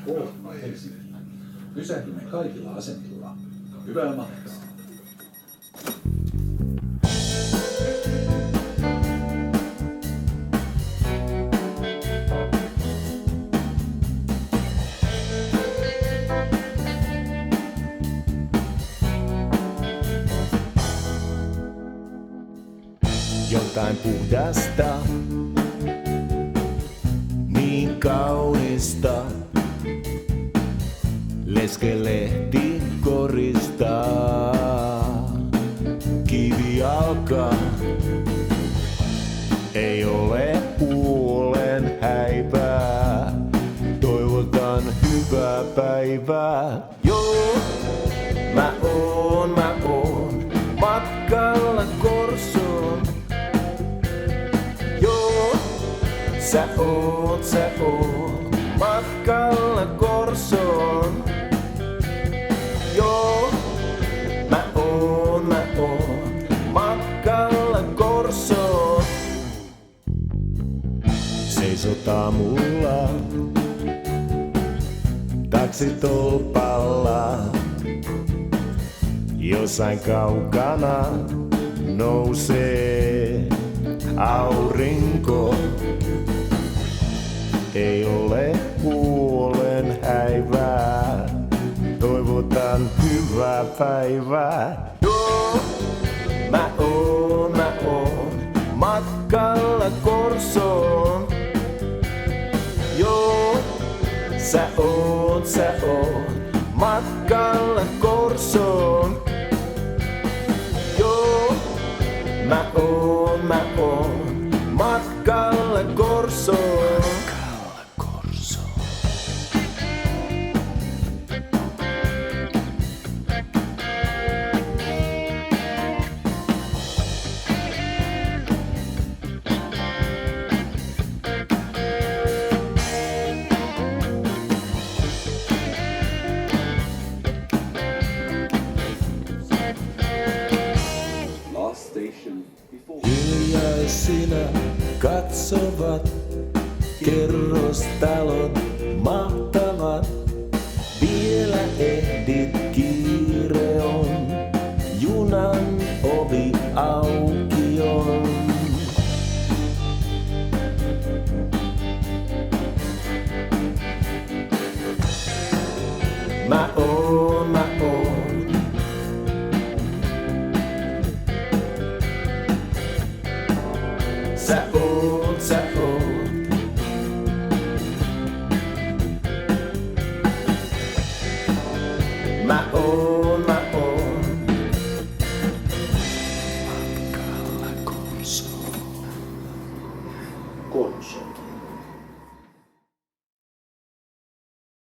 Outono Helsinki. Pysähdymme kaikilla asemilla. Hyvää matkaa. Jotain puhdasta, niin kaunista. Leskelehti koristaa, kivijalka ei ole huolen häivää. Toivotan hyvää päivää. Joo, mä oon matkalla Korsoon. Joo, sä oot matkalla Korsoon. Joo, mä oon matkalla Korsoon. Seisotaan mulla taksitolpalla. Jossain kaukana nousee aurinko. Ei ole huolen häivää. Toivotan hyvää päivää. Joo, mä oon matkalla Korsoon. Joo, sä oot matkalla Korsoon. Joo, mä oon matkalla Korsoon. Hiljaisina katsovat kerrostalot mahtavat. Vielä ehdit, kiire on, junan ovi auki on. Mä oon Sä oot Mä oon matkalla Korsoon.